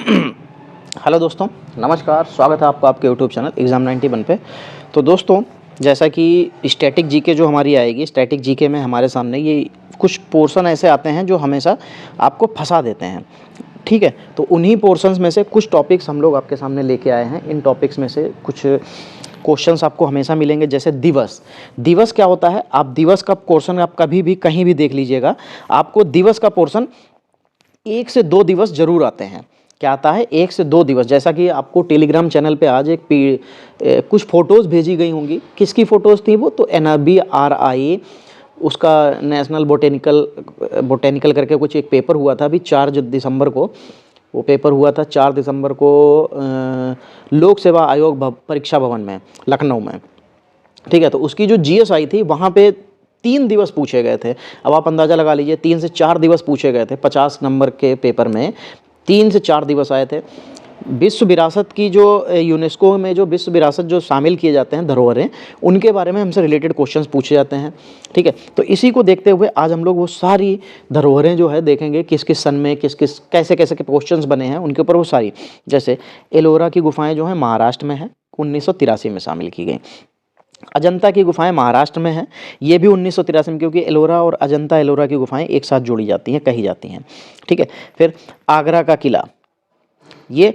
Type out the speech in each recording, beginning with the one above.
Hello दोस्तों, नमस्कार। स्वागत है आपका आपके यूट्यूब चैनल एग्ज़ाम 91 पे। तो दोस्तों, जैसा कि स्टैटिक जीके जो हमारी आएगी, स्टैटिक जीके में हमारे सामने ये कुछ पोर्शन ऐसे आते हैं जो हमेशा आपको फंसा देते हैं। ठीक है, तो उन्हीं पोर्शंस में से कुछ टॉपिक्स हम लोग आपके सामने लेके आए हैं। इन टॉपिक्स में से कुछ क्वेश्चंस आपको हमेशा मिलेंगे, जैसे दिवस। दिवस क्या होता है? आप दिवस का पोर्शन आप कभी भी कहीं भी देख लीजिएगा, आपको दिवस का पोर्शन 1 से 2 दिवस जरूर आते हैं। क्या आता है? 1 से 2 दिवस। जैसा कि आपको टेलीग्राम चैनल पे आज कुछ फ़ोटोज़ भेजी गई होंगी। किसकी फ़ोटोज़ थी वो? तो NRBRI उसका नेशनल बोटेनिकल करके कुछ एक पेपर हुआ था अभी 4 दिसंबर को। वो पेपर हुआ था 4 दिसंबर को लोक सेवा आयोग परीक्षा भवन में, लखनऊ में। ठीक है, तो उसकी जो GS आई थी वहाँ पे 3 दिवस पूछे गए थे। अब आप अंदाज़ा लगा लीजिए, 3 से 4 दिवस पूछे गए थे। 50 नंबर के पेपर में 3 से 4 दिवस आए थे। विश्व विरासत की जो यूनेस्को में जो विश्व विरासत जो शामिल किए जाते हैं धरोहरें, उनके बारे में हमसे रिलेटेड क्वेश्चंस पूछे जाते हैं। ठीक है, तो इसी को देखते हुए आज हम लोग वो सारी धरोहरें जो है देखेंगे, किस किस सन में किस किस कैसे कैसे के क्वेश्चंस बने हैं उनके ऊपर। वो सारी, जैसे एलोरा की गुफाएं जो हैं महाराष्ट्र में हैं, 1983 में शामिल की गई। अजंता की गुफाएं महाराष्ट्र में हैं, ये भी 1983 में, क्योंकि एलोरा और अजंता एलोरा की गुफाएं एक साथ जोड़ी जाती हैं, कही जाती हैं। ठीक है, फिर आगरा का किला, ये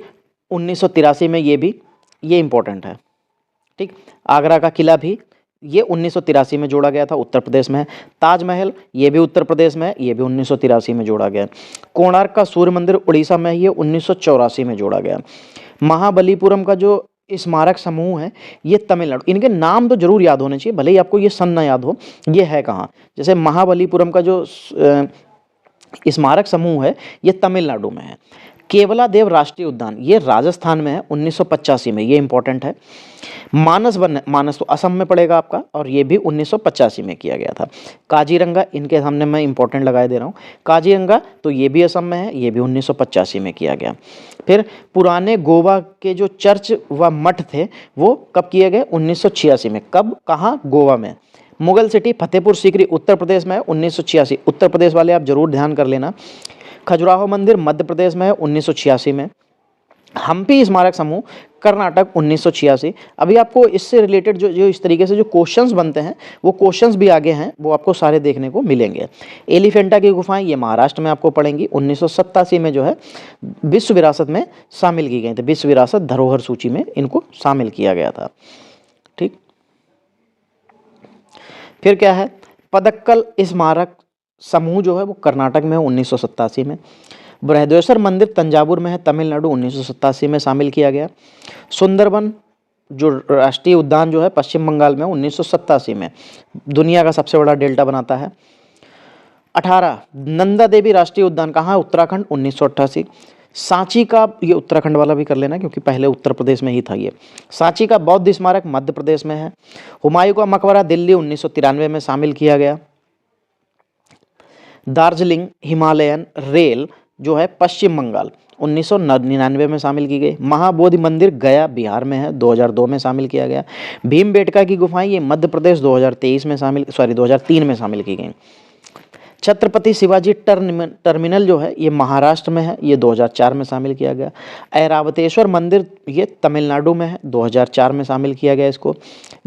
1983 में, ये इंपॉर्टेंट है। ठीक, आगरा का किला भी ये 1983 में जोड़ा गया था, उत्तर प्रदेश में है। ताजमहल ये भी उत्तर प्रदेश में है, ये भी 1983 में जोड़ा गया। कोणार्क का सूर्य मंदिर उड़ीसा में, ये 1984 में जोड़ा गया। महाबलीपुरम का जो स्मारक समूह है ये तमिलनाडु। इनके नाम तो जरूर याद होने चाहिए, भले ही आपको ये सन ना याद हो। ये है कहाँ? जैसे महाबलीपुरम का जो स्मारक समूह है ये तमिलनाडु में है। केवलादेव राष्ट्रीय उद्यान ये राजस्थान में है, 1985 में, ये इंपॉर्टेंट है। मानस तो असम में पड़ेगा आपका, और ये भी 1985 में किया गया था। काजीरंगा, इनके सामने मैं इंपॉर्टेंट लगाए दे रहा हूँ। काजीरंगा तो ये भी असम में है, ये भी 1985 में किया गया। फिर पुराने गोवा के जो चर्च व मठ थे वो कब किए गए? 1986 में। कब? कहाँ? गोवा में। मुगल सिटी फतेहपुर सीकरी उत्तर प्रदेश में है, 1986। उत्तर प्रदेश वाले आप जरूर ध्यान कर लेना। खजुराहो मंदिर मध्य प्रदेश में है, 1986 में। हम्पी स्मारक समूह कर्नाटक, 1986। अभी आपको इससे रिलेटेड जो इस तरीके से जो क्वेश्चंस बनते हैं वो क्वेश्चंस भी आगे हैं, वो आपको सारे देखने को मिलेंगे। एलिफेंटा की गुफाएं ये महाराष्ट्र में आपको पड़ेंगी, 1987 में जो है विश्व विरासत में शामिल की गई थी। विश्व विरासत धरोहर सूची में इनको शामिल किया गया था। ठीक, फिर क्या है? पदक्कल स्मारक समूह जो है वो कर्नाटक में है, 1987 में। बृहदेश्वर मंदिर तंजावुर में है, तमिलनाडु, 1987 में शामिल किया गया। सुंदरबन जो राष्ट्रीय उद्यान जो है पश्चिम बंगाल में, 1987 में। दुनिया का सबसे बड़ा डेल्टा बनाता है। 18 नंदा देवी राष्ट्रीय उद्यान कहाँ है? उत्तराखंड, 1988। सांची का, ये उत्तराखंड वाला भी कर लेना क्योंकि पहले उत्तर प्रदेश में ही था ये। सांची का बौद्ध स्मारक मध्य प्रदेश में है। हुमायूं का मकबरा दिल्ली, 1993 में शामिल किया गया। दार्जिलिंग हिमालयन रेल जो है पश्चिम बंगाल, 1999 में शामिल की गई। महाबोधि मंदिर गया बिहार में है, 2002 में शामिल किया गया। भीमबेटका की गुफाएं ये मध्य प्रदेश, 2023 में 2003 में शामिल की गई। छत्रपति शिवाजी टर्मिनल जो है ये महाराष्ट्र में है, ये 2004 में शामिल किया गया। ऐरावतेश्वर मंदिर ये तमिलनाडु में है, 2004 में शामिल किया गया इसको।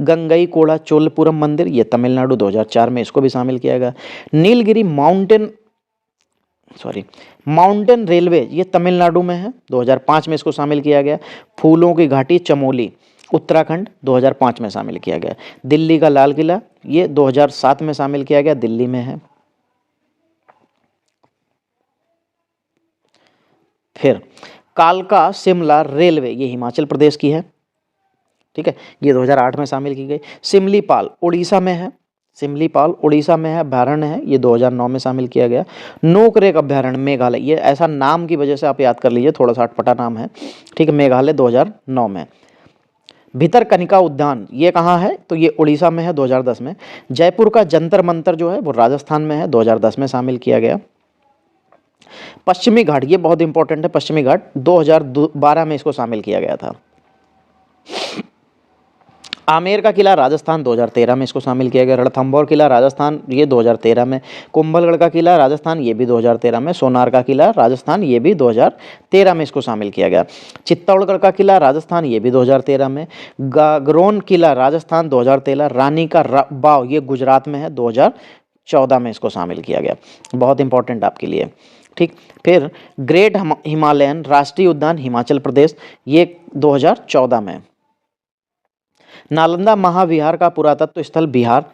गंगई कोड़ा चोलपुरम मंदिर ये तमिलनाडु, 2004 में इसको भी शामिल किया गया। नीलगिरी माउंटेन रेलवे ये तमिलनाडु में है, 2005 में इसको शामिल किया गया। फूलों की घाटी चमोली उत्तराखंड, 2005 में शामिल किया गया। दिल्ली का लाल किला ये 2007 में शामिल किया गया, दिल्ली में है। फिर कालका शिमला रेलवे ये हिमाचल प्रदेश की है। ठीक है, ये 2008 में शामिल की गई। सिमलीपाल उड़ीसा में है, सिमलीपाल उड़ीसा में है, अभ्यारण्य है, ये 2009 में शामिल किया गया। नोकरेक अभ्यारण्य मेघालय, ये ऐसा नाम की वजह से आप याद कर लीजिए, थोड़ा सा अटपटा नाम है। ठीक है, मेघालय 2009 में। भितरकनिका उद्यान ये कहाँ है? तो ये उड़ीसा में है, 2010 में। जयपुर का जंतर मंतर जो है वो राजस्थान में है, 2010 में शामिल किया गया। पश्चिमी घाट ये बहुत इंपॉर्टेंट है, पश्चिमी घाट 2012 में इसको शामिल किया गया था। आमेर का किला राजस्थान 2013 में इसको शामिल किया गया। रणथंभौर किला राजस्थान ये 2013 में। कुंभलगढ़ का किला राजस्थान ये भी 2013 में। सोनार का किला राजस्थान ये भी 2013 में इसको शामिल किया गया। चित्तौड़गढ़ का किला राजस्थान ये भी 2013 में। गागरोन किला राजस्थान 2013। रानी का बाव ये गुजरात में है, 2014 में इसको शामिल किया गया। बहुत इंपॉर्टेंट आपके लिए, ठीक। फिर ग्रेट हिमालयन राष्ट्रीय उद्यान हिमाचल प्रदेश ये 2014 में। नालंदा महाविहार का पुरातत्व स्थल बिहार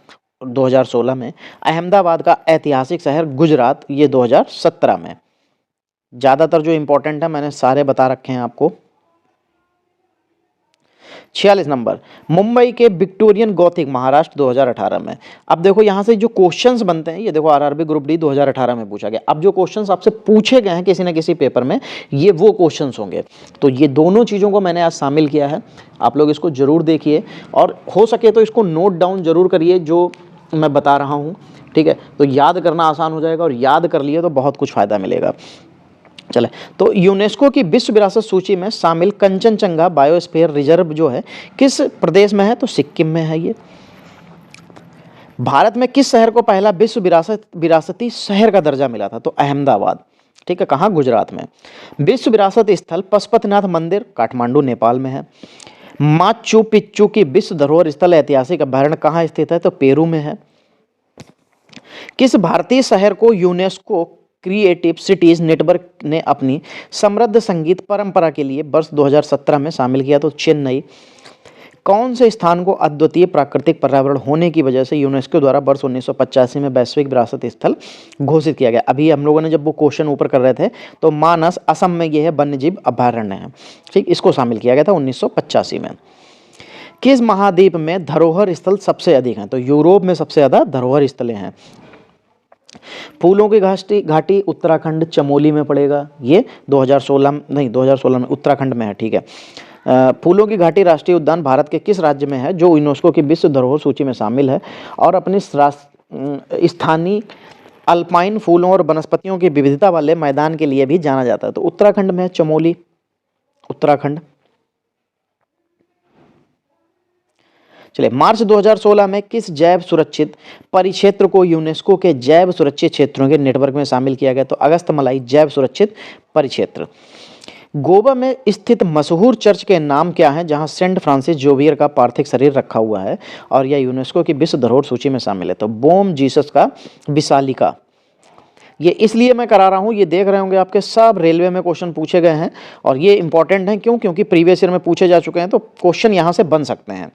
2016 में। अहमदाबाद का ऐतिहासिक शहर गुजरात ये 2017 में। ज़्यादातर जो इंपॉर्टेंट है मैंने सारे बता रखे हैं आपको। 46 नंबर, मुंबई के विक्टोरियन गॉथिक महाराष्ट्र 2018 में। अब देखो यहाँ से जो क्वेश्चंस बनते हैं, ये देखो आरआरबी ग्रुप डी 2018 में पूछा गया। अब जो क्वेश्चंस आपसे पूछे गए हैं किसी न किसी पेपर में, ये वो क्वेश्चंस होंगे। तो ये दोनों चीज़ों को मैंने आज शामिल किया है, आप लोग इसको जरूर देखिए और हो सके तो इसको नोट डाउन जरूर करिए जो मैं बता रहा हूँ, ठीक है। तो याद करना आसान हो जाएगा और याद कर लिए तो बहुत कुछ फ़ायदा मिलेगा। चले, तो यूनेस्को की विश्व विरासत सूची में शामिल कंचनजंगा बायोस्फीयर रिजर्व जो है किस प्रदेश में है? तो सिक्किम में है ये। भारत में किस शहर को पहला विश्व विरासती शहर का दर्जा मिला था? तो अहमदाबाद, ठीक है। कहाँ? गुजरात में। विश्व विरासत स्थल पशुपतिनाथ मंदिर काठमांडू नेपाल में है। माचू पिच्चू की विश्व धरोहर स्थल ऐतिहासिक अभ्यारण्य कहाँ स्थित है? तो पेरू में है। किस भारतीय शहर को यूनेस्को क्रिएटिव सिटीज नेटवर्क ने अपनी समृद्ध संगीत परंपरा के लिए वर्ष 2017 में शामिल किया? तो चेन्नई। कौन से स्थान को अद्वितीय प्राकृतिक पर्यावरण होने की वजह से यूनेस्को द्वारा वर्ष 1985 में वैश्विक विरासत स्थल घोषित किया गया? अभी हम लोगों ने जब वो क्वेश्चन ऊपर कर रहे थे तो मानस असम में यह है, वन्यजीव अभ्यारण्य है, ठीक। इसको शामिल किया गया था 1985 में। किस महाद्वीप में धरोहर स्थल सबसे अधिक हैं? तो यूरोप में सबसे ज्यादा धरोहर स्थलें हैं। फूलों की घाटी उत्तराखंड चमोली में पड़ेगा, ये 2016 में उत्तराखंड में है, ठीक है। फूलों की घाटी राष्ट्रीय उद्यान भारत के किस राज्य में है जो यूनेस्को की विश्व धरोहर सूची में शामिल है और अपनी स्थानीय अल्पाइन फूलों और वनस्पतियों की विविधता वाले मैदान के लिए भी जाना जाता है? तो उत्तराखंड में है, चमोली, उत्तराखंड। चलिए, मार्च 2016 में किस जैव सुरक्षित परिक्षेत्र को यूनेस्को के जैव सुरक्षित क्षेत्रों के नेटवर्क में शामिल किया गया? तो अगस्तमलाई जैव सुरक्षित परिक्षेत्र। गोवा में स्थित मशहूर चर्च के नाम क्या है जहां सेंट फ्रांसिस जोवियर का पार्थिव शरीर रखा हुआ है और यह यूनेस्को की विश्व धरोहर सूची में शामिल है? तो बोम जीसस का बिसालिका। ये इसलिए मैं करा रहा हूँ, ये देख रहे होंगे आपके सब रेलवे में क्वेश्चन पूछे गए हैं और ये इंपॉर्टेंट हैं। क्यों? क्योंकि प्रीवियस ईयर में पूछे जा चुके हैं, तो क्वेश्चन यहाँ से बन सकते हैं।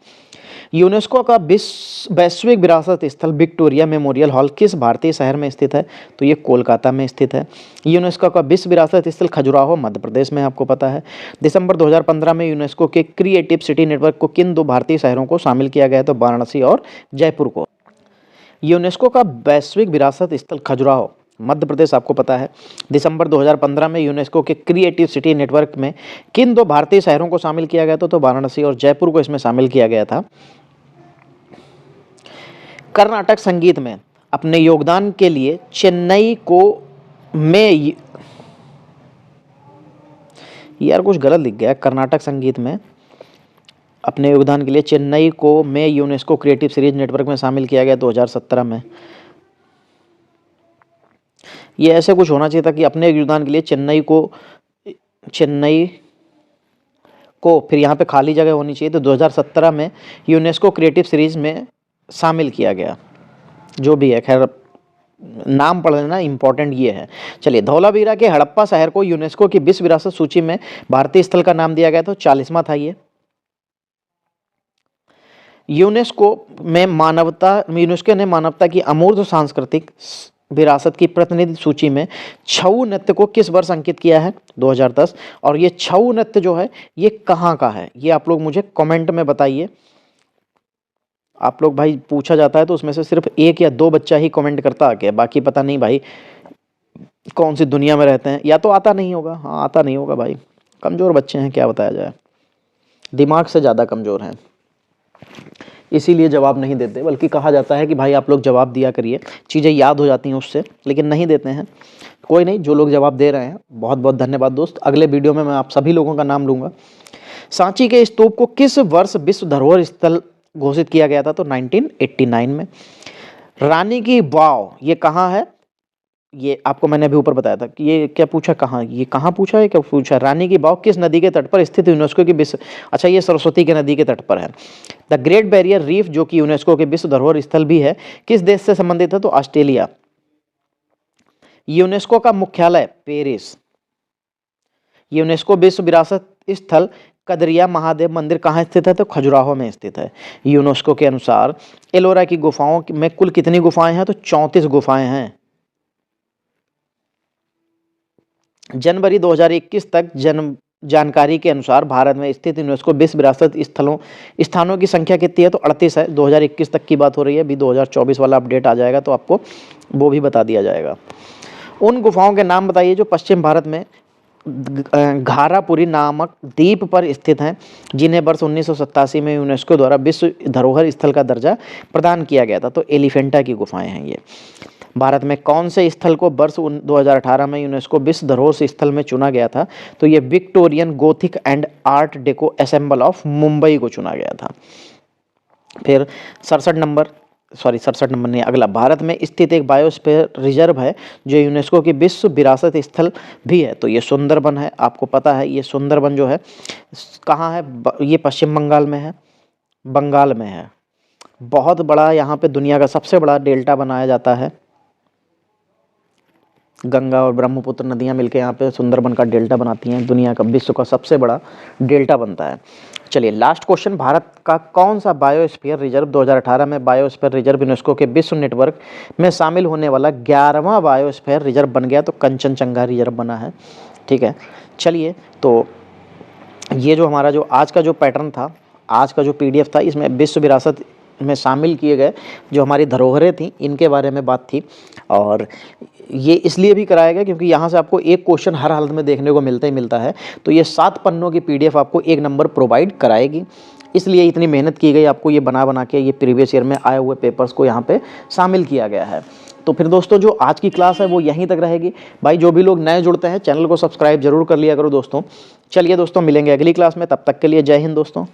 यूनेस्को का वैश्विक विरासत स्थल विक्टोरिया मेमोरियल हॉल किस भारतीय शहर में स्थित है? तो ये कोलकाता में स्थित है। यूनेस्को का विश्व विरासत स्थल खजुराहो मध्य प्रदेश में, आपको पता है। दिसंबर 2015 में यूनेस्को के क्रिएटिव सिटी नेटवर्क को किन दो भारतीय शहरों को शामिल किया गया? तो वाराणसी और जयपुर को। यूनेस्को का वैश्विक विरासत स्थल खजुराहो मध्य प्रदेश, आपको पता है। दिसंबर 2015 में यूनेस्को के क्रिएटिव सिटी नेटवर्क में किन दो भारतीय शहरों को शामिल किया गया था? तो वाराणसी और जयपुर को इसमें शामिल किया गया था। कर्नाटक संगीत में अपने योगदान के लिए चेन्नई को में, यार कुछ गलत लिख गया, कर्नाटक संगीत में अपने योगदान के लिए चेन्नई को में यूनेस्को क्रिएटिव सीरीज नेटवर्क में शामिल किया गया 2017 में। ये ऐसे कुछ होना चाहिए था कि अपने योगदान के लिए चेन्नई को फिर यहाँ पे खाली जगह होनी चाहिए। तो 2017 में यूनेस्को क्रिएटिव सीरीज में शामिल किया गया, जो भी है, खैर नाम पढ़ लेना, इंपॉर्टेंट ये है। चलिए, धौलावीरा के हड़प्पा शहर को यूनेस्को की विश्व विरासत सूची में भारतीय स्थल का नाम दिया गया, तो 40वां था ये। यूनेस्को ने मानवता की अमूर्त सांस्कृतिक विरासत की प्रतिनिधि सूची में छऊ नृत्य को किस वर्ष अंकित किया है? 2010। और ये छऊ नृत्य जो है ये कहाँ का है, ये आप लोग मुझे कमेंट में बताइए। आप लोग भाई पूछा जाता है तो उसमें से सिर्फ 1 या 2 बच्चा ही कमेंट करता आके, बाकी पता नहीं भाई कौन सी दुनिया में रहते हैं, या तो आता नहीं होगा। हाँ, आता नहीं होगा भाई, कमज़ोर बच्चे हैं, क्या बताया जाए, दिमाग से ज़्यादा कमज़ोर हैं, इसीलिए जवाब नहीं देते। बल्कि कहा जाता है कि भाई आप लोग जवाब दिया करिए, चीज़ें याद हो जाती हैं उससे, लेकिन नहीं देते हैं। कोई नहीं, जो लोग जवाब दे रहे हैं बहुत बहुत धन्यवाद दोस्त। अगले वीडियो में मैं आप सभी लोगों का नाम लूँगा। सांची के स्तूप को किस वर्ष विश्व धरोहर स्थल घोषित किया गया था? तो 1989 में। रानी की वाव ये कहाँ है? ये आपको मैंने अभी ऊपर बताया था कि ये क्या पूछा, कहाँ, ये कहाँ पूछा है, क्या पूछा? रानी की वाव किस नदी के तट पर स्थित यूनेस्को की विश्व, अच्छा ये सरस्वती के नदी के तट पर है। द ग्रेट बैरियर रीफ जो कि यूनेस्को के विश्व धरोहर स्थल भी है, किस देश से संबंधित है? तो ऑस्ट्रेलिया। यूनेस्को का मुख्यालय पेरिस। यूनेस्को विश्व विरासत स्थल कदरिया महादेव मंदिर कहाँ स्थित है? तो खजुराहो में स्थित है। यूनेस्को के अनुसार एलोरा की गुफाओं में कुल कितनी गुफाएं हैं? तो 34 गुफाएं हैं। जनवरी 2021 तक जानकारी के अनुसार भारत में स्थित यूनेस्को विश्व विरासत स्थानों की संख्या कितनी है? तो 38 है। 2021 तक की बात हो रही है, अभी 2024 वाला अपडेट आ जाएगा तो आपको वो भी बता दिया जाएगा। उन गुफाओं के नाम बताइए जो पश्चिम भारत में घारापुरी नामक द्वीप पर स्थित हैं, जिन्हें वर्ष 1987 में यूनेस्को द्वारा विश्व धरोहर स्थल का दर्जा प्रदान किया गया था। तो एलिफेंटा की गुफाएं हैं ये। भारत में कौन से स्थल को वर्ष 2018 में यूनेस्को विश्व धरोहर स्थल में चुना गया था? तो ये Victorian Gothic and art deco assemble of Mumbai को चुना गया था। फिर 67 नंबर नहीं, अगला, भारत में स्थित एक बायोस्फीयर रिजर्व है जो यूनेस्को की विश्व विरासत स्थल भी है। तो ये सुंदरबन है। आपको पता है ये सुंदरबन जो है कहाँ है? ये पश्चिम बंगाल में है, बंगाल में है। बहुत बड़ा, यहाँ पे दुनिया का सबसे बड़ा डेल्टा बनाया जाता है। गंगा और ब्रह्मपुत्र नदियाँ मिलकर यहाँ पे सुंदरबन का डेल्टा बनाती हैं। दुनिया का, विश्व का सबसे बड़ा डेल्टा बनता है। चलिए लास्ट क्वेश्चन, भारत का कौन सा बायोस्फीयर रिजर्व 2018 में बायोस्फीयर रिजर्व यूनेस्को के विश्व नेटवर्क में शामिल होने वाला 11वां बायोस्फीयर रिजर्व बन गया? तो कंचनजंगा रिजर्व बना है। ठीक है, चलिए तो ये जो हमारा जो आज का जो पैटर्न था, आज का जो PDF था, इसमें विश्व विरासत में शामिल किए गए जो हमारी धरोहरें थी इनके बारे में बात थी। और ये इसलिए भी कराया गया क्योंकि यहाँ से आपको एक क्वेश्चन हर हालत में देखने को मिलता ही मिलता है। तो ये 7 पन्नों की PDF आपको 1 नंबर प्रोवाइड कराएगी, इसलिए इतनी मेहनत की गई, आपको ये बना के ये प्रीवियस ईयर में आए हुए पेपर्स को यहाँ पे शामिल किया गया है। तो फिर दोस्तों जो आज की क्लास है वो यहीं तक रहेगी। भाई जो भी लोग नए जुड़ते हैं चैनल को सब्सक्राइब जरूर कर लिया करो दोस्तों। चलिए दोस्तों मिलेंगे अगली क्लास में, तब तक के लिए जय हिंद दोस्तों।